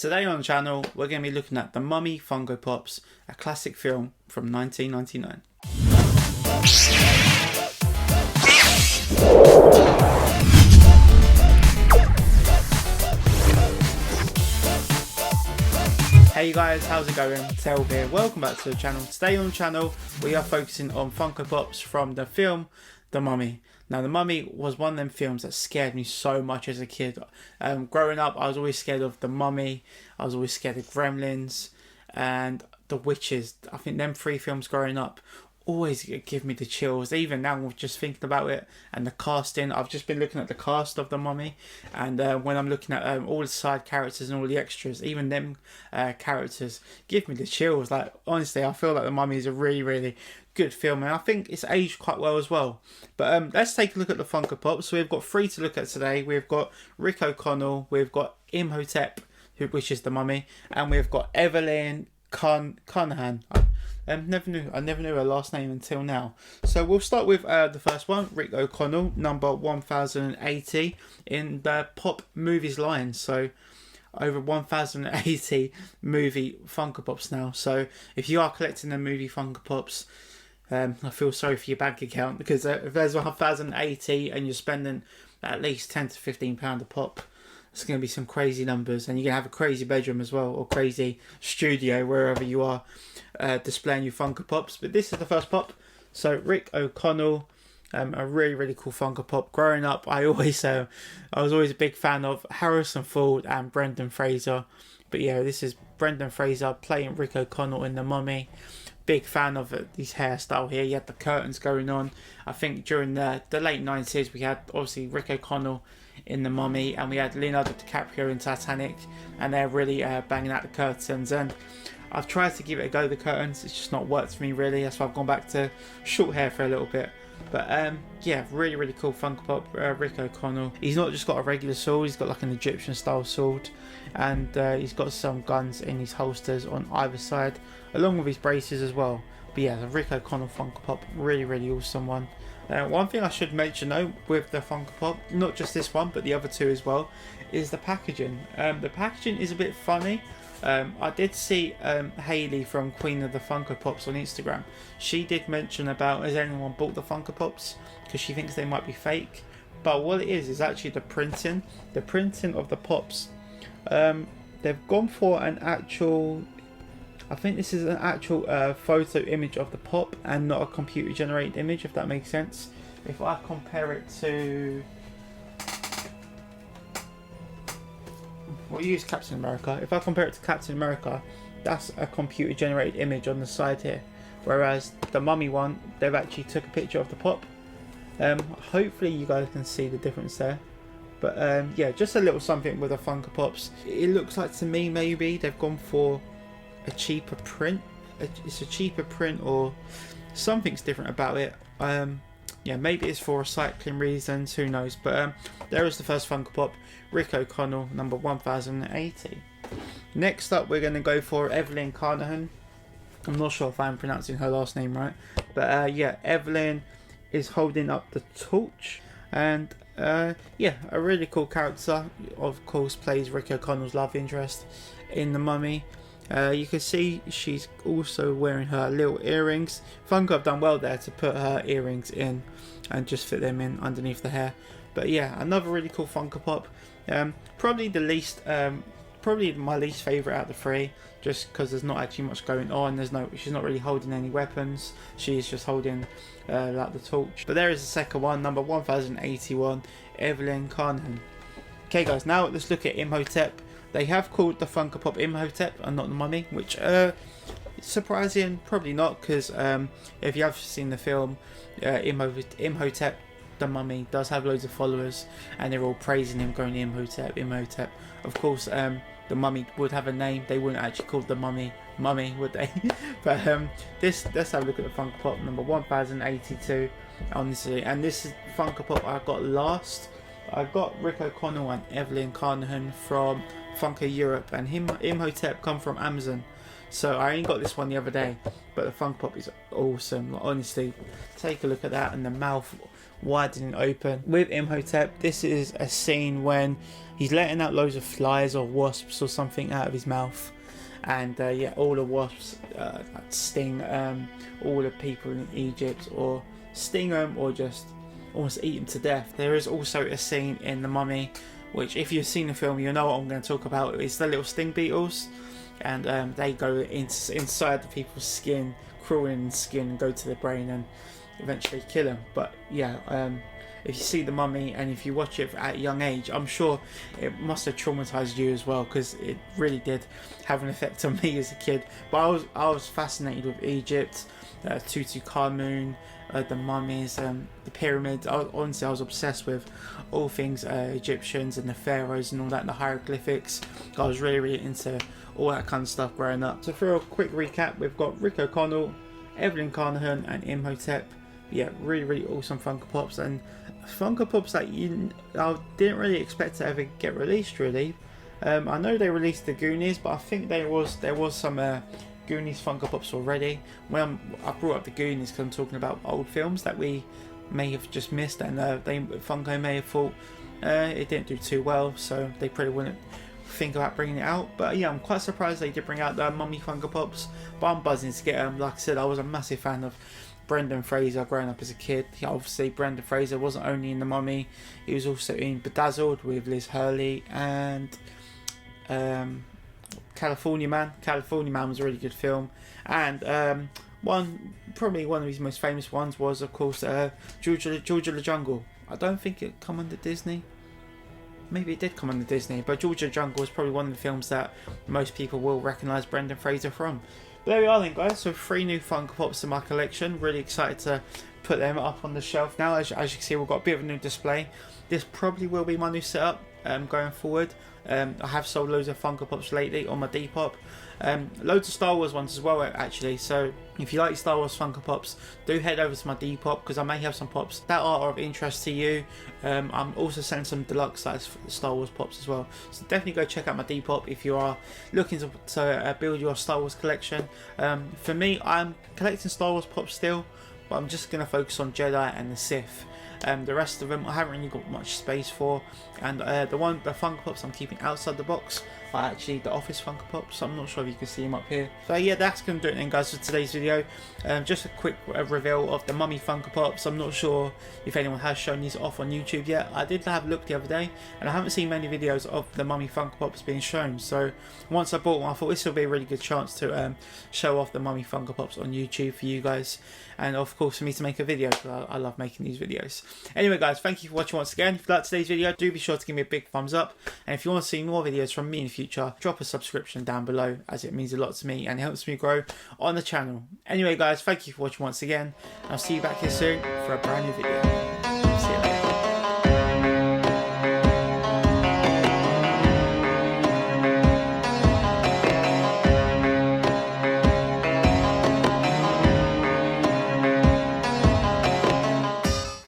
Today on the channel, we're going to be looking at the Mummy Funko Pops, a classic film from 1999. Hey guys, how's it going? Tel here. Welcome back to the channel. Today on the channel, we are focusing on Funko Pops from the film The Mummy. Now, The Mummy was one of them films that scared me so much as a kid. Growing up, I was always scared of The Mummy. I was always scared of Gremlins and The Witches. I think them three films growing up always give me the chills. Even now, just thinking about it and the casting. I've just been looking at the cast of The Mummy, and when I'm looking at all the side characters and all the extras, even them characters give me the chills. Like, honestly, I feel like The Mummy is a really good film, and I think it's aged quite well as well. But let's take a look at the Funko Pops. So we've got three to look at today. We've got Rick O'Connell, we've got Imhotep, which is The Mummy, and we've got Evelyn Carnahan. I never knew her last name until now. So we'll start with the first one, Rick O'Connell, number 1080 in the Pop Movies line. So over 1080 movie Funko Pops now. So if you are collecting the movie Funko Pops, I feel sorry for your bank account, because if there's 1080 and you're spending at least £10 to £15 a pop, it's going to be some crazy numbers, and you're going to have a crazy bedroom as well, or crazy studio wherever you are displaying your Funko Pops. But this is the first pop. So Rick O'Connell, a really cool Funko Pop. Growing up, I was always a big fan of Harrison Ford and Brendan Fraser. But yeah, this is Brendan Fraser playing Rick O'Connell in The Mummy. Big fan of his hairstyle here. You had the curtains going on. I think during the late 90s, we had obviously Rick O'Connell in The Mummy, and we had Leonardo DiCaprio in Titanic, and they're really banging out the curtains. And I've tried to give it a go, the curtains. It's just not worked for me really. That's why I've gone back to short hair for a little bit. But yeah, really cool Funko Pop, Rick O'Connell. He's not just got a regular sword, he's got like an Egyptian style sword, and he's got some guns in his holsters on either side, along with his braces as well. But yeah, the Rick O'Connell Funko Pop, really awesome one. One thing I should mention though with the Funko Pop, not just this one but the other two as well, is the packaging. The packaging is a bit funny. I did see Hayley from Queen of the Funko Pops on Instagram. She did mention about, has anyone bought the Funko Pops, because she thinks they might be fake. But what it is actually the printing of the Pops. They've gone for an actual, I think this is an actual photo image of the Pop and not a computer generated image, if that makes sense. If I compare it to, we'll use Captain America. If I compare it to Captain America, that's a computer generated image on the side here. Whereas the Mummy one, they've actually took a picture of the Pop. Hopefully you guys can see the difference there. But yeah, just a little something with the Funko Pops. It looks like to me maybe they've gone for a cheaper print. It's a cheaper print, or something's different about it. Yeah, maybe it's for recycling reasons, who knows. But there is the first Funko Pop, Rick O'Connell, number 1080. Next up, we're going to go for Evelyn Carnahan. I'm not sure if I'm pronouncing her last name right. But yeah, Evelyn is holding up the torch. And yeah, a really cool character. Of course, plays Rick O'Connell's love interest in The Mummy. You can see she's also wearing her little earrings. Funko have done well there to put her earrings in and just fit them in underneath the hair. But yeah, another really cool Funko Pop. Probably the least, probably my least favourite out of the three, just because there's not actually much going on. She's not really holding any weapons. She's just holding like the torch. But there is the second one, number 1081, Evelyn Carnahan. Okay guys, now let's look at Imhotep. They have called the Funko Pop Imhotep and not The Mummy, which surprising, probably not, because if you have seen the film, Imhotep, The Mummy, does have loads of followers, and they're all praising him, going Imhotep. Of course, The Mummy would have a name. They wouldn't actually call The Mummy, would they? But let's have a look at the Funko Pop, number 1082, honestly. And this is Funko Pop I got last. I got Rick O'Connell and Evelyn Carnahan from Funko Europe, and Imhotep come from Amazon. So I only got this one the other day, but the Funko Pop is awesome. Like, honestly, take a look at that, and the mouth why it didn't open. With Imhotep, this is a scene when he's letting out loads of flies or wasps or something out of his mouth, and yeah, all the wasps sting all the people in Egypt, or sting them, or just almost eat them to death. There is also a scene in The Mummy, which if you've seen the film, you know what I'm going to talk about. It's the little sting beetles, and they go inside the people's skin, crawl in the skin, and go to the brain and eventually kill them. But yeah, if you see The Mummy and if you watch it at a young age, I'm sure it must have traumatized you as well, because it really did have an effect on me as a kid. But I was fascinated with Egypt, Tutankhamun, the mummies, the pyramids. Honestly, I was obsessed with all things Egyptians and the pharaohs and all that, and the hieroglyphics. I was really into all that kind of stuff growing up. So for a quick recap, we've got Rick O'Connell, Evelyn Carnahan and Imhotep. Yeah, really awesome Funko Pops, and Funko Pops that I didn't really expect to ever get released really. I know they released the Goonies, but I think there was some Goonies Funko Pops already. When I brought up the Goonies because I'm talking about old films that we may have just missed, and Funko may have thought it didn't do too well, so they probably wouldn't think about bringing it out. But yeah, I'm quite surprised they did bring out the Mummy Funko Pops, but I'm buzzing to get them. Like I said, I was a massive fan of Brendan Fraser growing up as a kid. Obviously Brendan Fraser wasn't only in The Mummy, he was also in Bedazzled with Liz Hurley, and California Man. California Man was a really good film, and probably one of his most famous ones was, of course, Georgia the Jungle. I don't think it come under Disney. Maybe it did come under Disney, but Georgia the Jungle is probably one of the films that most people will recognise Brendan Fraser from. But there we are then, guys. So 3 new Funko Pops in my collection. Really excited to put them up on the shelf now. As you can see, we've got a bit of a new display. This probably will be my new setup going forward. I have sold loads of Funko Pops lately on my Depop. Loads of Star Wars ones as well, actually. So if you like Star Wars Funko Pops, do head over to my Depop, because I may have some Pops that are of interest to you. I'm also selling some deluxe size Star Wars Pops as well. So definitely go check out my Depop if you are looking to build your Star Wars collection. For me, I'm collecting Star Wars Pops still, but I'm just going to focus on Jedi and the Sith. The rest of them I haven't really got much space for, and the Funko Pops I'm keeping outside the box are actually the Office Funko Pops. So I'm not sure if you can see them up here. So yeah, that's going to do it then, guys, for today's video. Just a quick reveal of the Mummy Funko Pops. I'm not sure if anyone has shown these off on YouTube yet. I did have a look the other day, and I haven't seen many videos of the Mummy Funko Pops being shown. So once I bought one, I thought this would be a really good chance to show off the Mummy Funko Pops on YouTube for you guys, and of course for me to make a video, because I love making these videos. Anyway, guys, thank you for watching once again. If you liked today's video, do be sure to give me a big thumbs up, and if you want to see more videos from me in the future, drop a subscription down below, as it means a lot to me and helps me grow on the channel. Anyway, guys, thank you for watching once again. I'll see you back here soon for a brand new video.